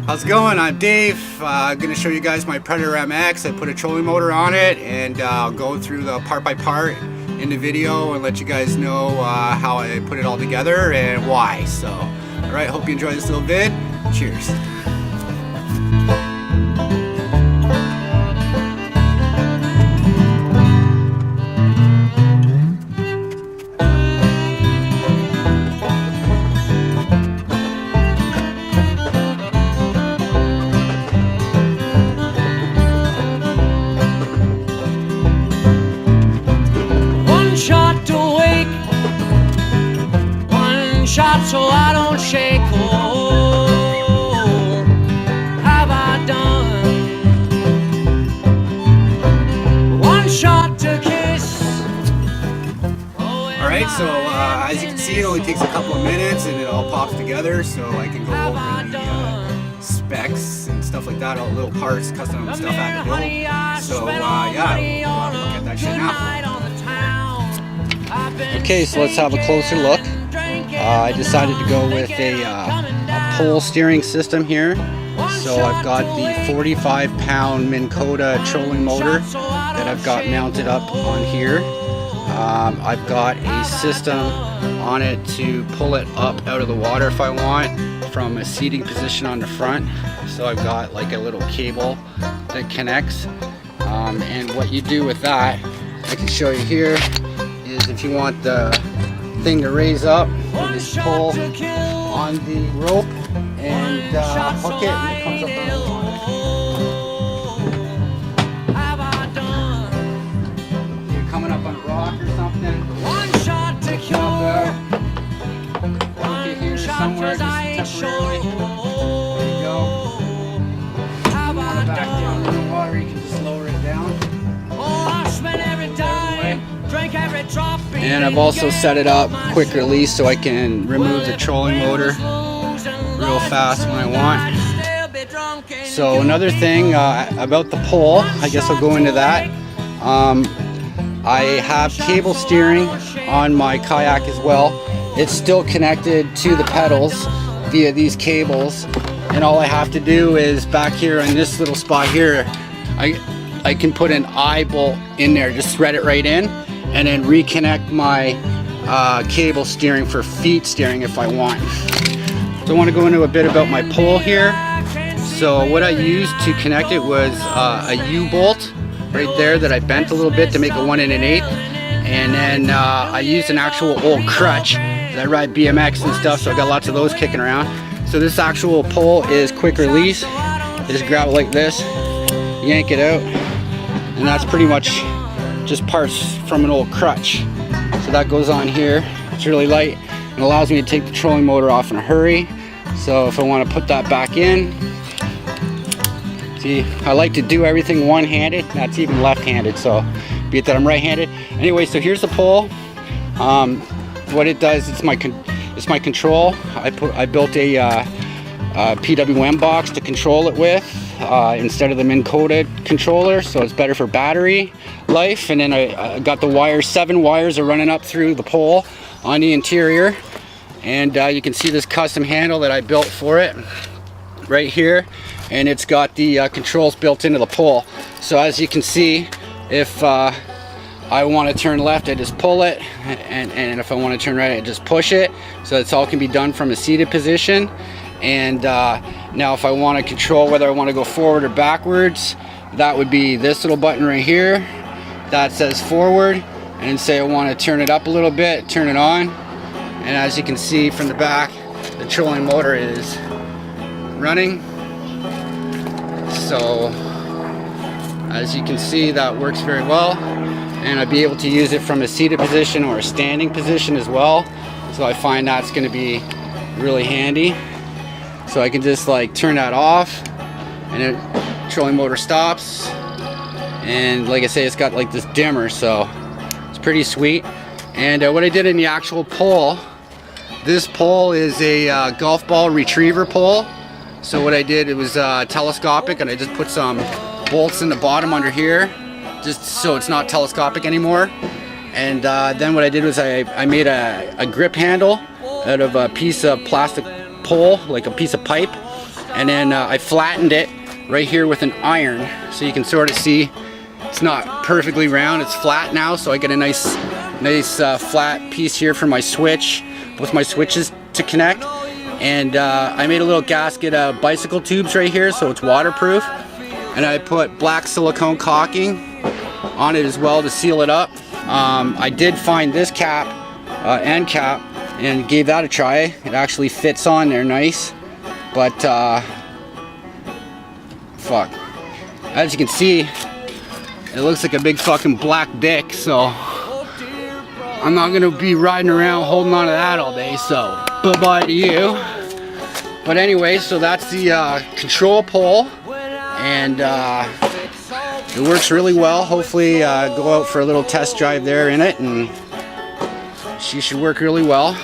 How's it going? I'm Dave. I'm going to show you guys my Predator MX. I put a trolling motor on it, and I'll go through the part by part in the video and let you guys know how I put it all together and why. So, alright, hope you enjoy this little vid. Cheers. So I don't shake. Oh, have I done one shot to kiss? Alright, so as you can see, it only takes a couple of minutes and it all pops together, so I can go over the specs and stuff like that, all the little parts, custom stuff I had to build. So yeah, we'll look at that shit now. Okay, so let's have a closer look. I decided to go with a pole steering system here. So I've got the 45-pound Minn Kota trolling motor that I've got mounted up on here. I've got a system on it to pull it up out of the water if I want from a seating position on the front. So I've got like a little cable that connects. And what you do with that, I can show you here, is if you want the thing to raise up, you just pull on the rope and hook it, and it comes up on the water. You're coming up on a rock or something. Hook it here somewhere, just temporarily. There you go. If you want it back down in the water, you can just lower it down. And I've also set it up quick release so I can remove the trolling motor real fast when I want. So another thing about the pole, I guess I'll go into that. I have cable steering on my kayak as well. It's still connected to the pedals via these cables, and all I have to do is back here in this little spot here, I can put an eye bolt in there, just thread it right in, and then reconnect my cable steering for feet steering if I want. So I want to go into a bit about my pole here. So what I used to connect it was a U-bolt right there that I bent a little bit to make a 1 1/8. And then I used an actual old crutch. I ride BMX and stuff, so I got lots of those kicking around. So this actual pole is quick release. You just grab it like this, yank it out, and that's pretty much just parts from an old crutch. So that goes on here. It's really light and allows me to take the trolling motor off in a hurry. So if I want to put that back in, see, I like to do everything one-handed. That's even left-handed, so be it that I'm right-handed. Anyway, so here's the pole. What it does, it's my control. I built a PWM box to control it with instead of the Minn Kota controller, so it's better for battery life. And then I got the wires, 7 wires are running up through the pole on the interior, and you can see this custom handle that I built for it right here, and it's got the controls built into the pole. So as you can see, if I want to turn left, I just pull it, and if I want to turn right, I just push it. So it's all can be done from a seated position. And now if I want to control whether I want to go forward or backwards, that would be this little button right here that says forward, and say I want to turn it up a little bit, turn it on, and as you can see from the back, the trolling motor is running. So as you can see, that works very well, and I'd be able to use it from a seated position or a standing position as well. So I find that's going to be really handy. So I can just like turn that off, and the trolling motor stops, and like I say, it's got like this dimmer, so it's pretty sweet. And what I did in the actual pole, this pole is a golf ball retriever pole. So what I did, it was telescopic, and I just put some bolts in the bottom under here, just so it's not telescopic anymore. And then what I did was I made a grip handle out of a piece of plastic pole, like a piece of pipe, and then I flattened it right here with an iron, so you can sort of see it's not perfectly round, it's flat now, so I get a nice flat piece here for my switch, with my switches to connect. And I made a little gasket of bicycle tubes right here, so it's waterproof, and I put black silicone caulking on it as well to seal it up. I did find this cap, end cap, and gave that a try. It actually fits on there nice, but fuck, as you can see, it looks like a big fucking black dick, so I'm not gonna be riding around holding on to that all day, so bye-bye to you. But anyway, so that's the control pole, and it works really well. Hopefully go out for a little test drive there in it, and she should work really well.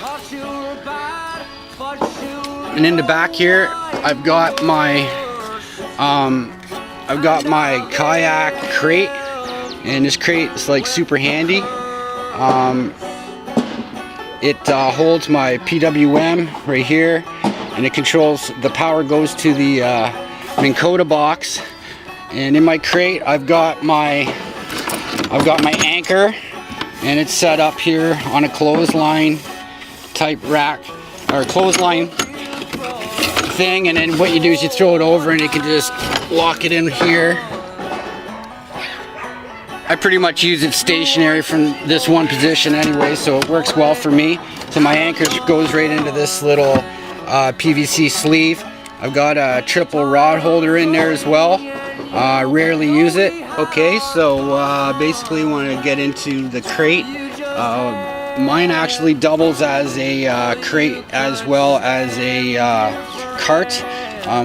And in the back here, I've got my kayak crate, and this crate is like super handy. It holds my PWM right here, and it controls, the power goes to the Minn Kota box. And in my crate, I've got my anchor, and it's set up here on a clothesline type rack, or clothesline thing, and then what you do is you throw it over and you can just lock it in here. I pretty much use it stationary from this one position anyway, so it works well for me. So my anchor goes right into this little PVC sleeve. I've got a triple rod holder in there as well. Rarely use it. Okay, so basically want to get into the crate. Mine actually doubles as a crate as well as a cart.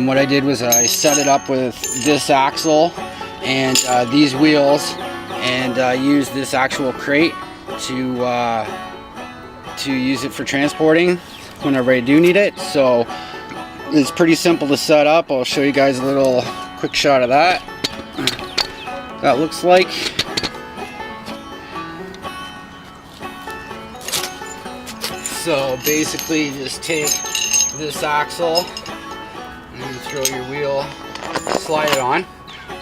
What I did was I set it up with this axle and these wheels, and use this actual crate to use it for transporting whenever I do need it. So it's pretty simple to set up. I'll show you guys a little quick shot of that. That looks like. So basically you just take this axle and you throw your wheel, slide it on.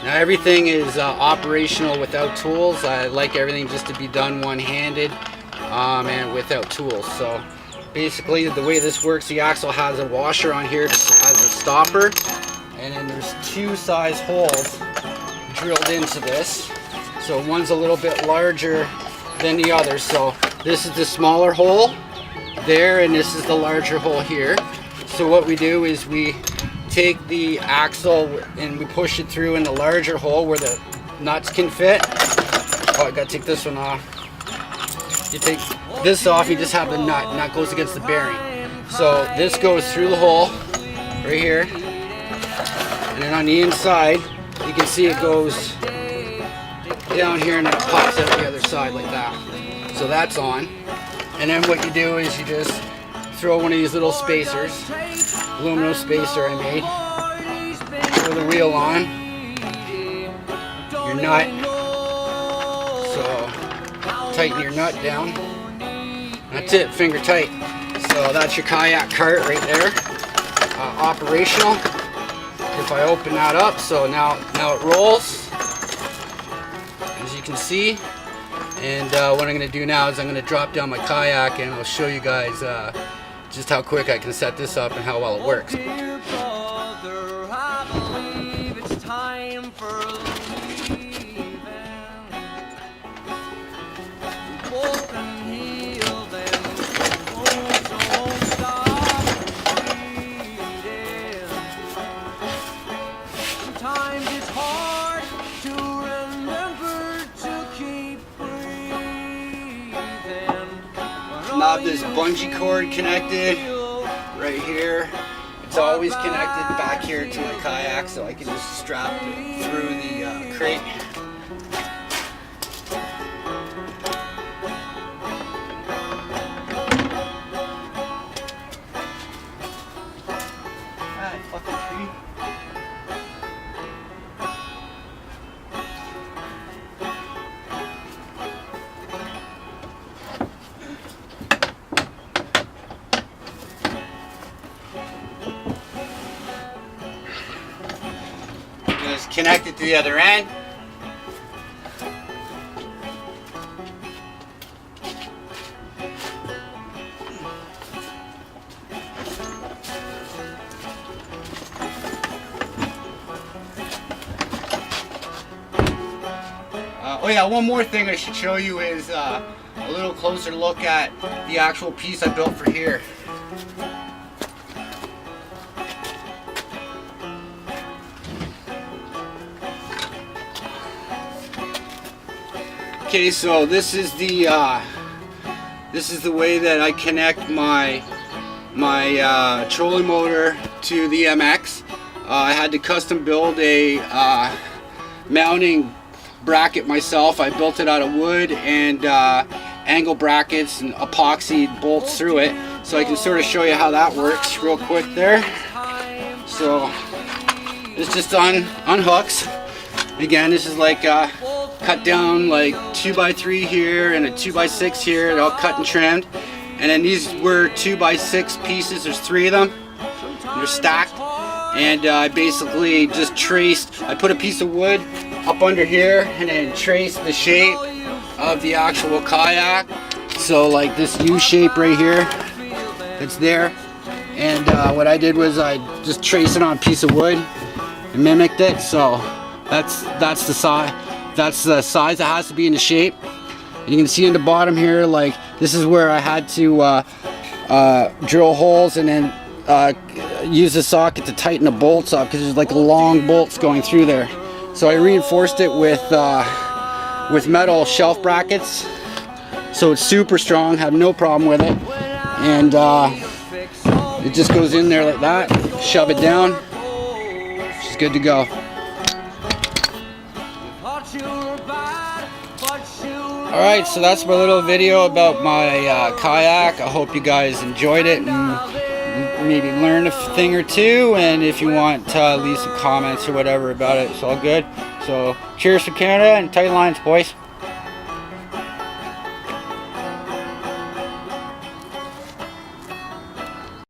Now everything is operational without tools. I like everything just to be done one-handed and without tools. So basically the way this works, the axle has a washer on here as a stopper, and then there's two size holes drilled into this. So one's a little bit larger than the other. So this is the smaller hole there, and this is the larger hole here. So what we do is we take the axle and we push it through in the larger hole where the nuts can fit. Oh, I gotta take this one off. You take this off, you just have the nut, and that goes against the bearing. So this goes through the hole right here, and then on the inside you can see it goes down here, and then it pops out the other side like that. So that's on. And then what you do is you just throw one of these little spacers, aluminum spacer I made, throw the wheel on, your nut, so tighten your nut down. That's it, finger tight. So that's your kayak cart right there, operational. If I open that up, so now it rolls, as you can see. And what I'm going to do now is I'm going to drop down my kayak, and I'll show you guys just how quick I can set this up and how well it works. Dear brother, I believe it's time for leaving. Both can heal them, both don't stop bleeding. Sometimes it's hard to remember to keep breathing. Now this bungee cord connected right here. It's always connected back here to my kayak, so I can just strap it through the crate. Ah, fucking tree. connect it to the other end. Oh yeah, one more thing I should show you is a little closer look at the actual piece I built for here. Okay, so this is the way that I connect my trolling motor to the MX. I had to custom build a mounting bracket myself. I built it out of wood and angle brackets and epoxy bolts through it, so I can sort of show you how that works real quick there. So it's just unhooks. Again, this is like cut down like 2x3 here and a 2x6 here, and all cut and trimmed. And then these were 2x6 pieces. There's 3 of them. They're stacked. And I basically just traced. I put a piece of wood up under here and then traced the shape of the actual kayak. So like this U shape right here, it's there. And what I did was I just traced it on a piece of wood and mimicked it. So that's the size. That's the size it has to be in the shape. And you can see in the bottom here, like this is where I had to drill holes and then use the socket to tighten the bolts up, because there's like long bolts going through there. So I reinforced it with metal shelf brackets, so it's super strong. Have no problem with it, and it just goes in there like that. Shove it down. It's good to go. Alright, so that's my little video about my kayak. I hope you guys enjoyed it and maybe learned a thing or two. And if you want to leave some comments or whatever about it, it's all good. So cheers from Canada and tight lines, boys.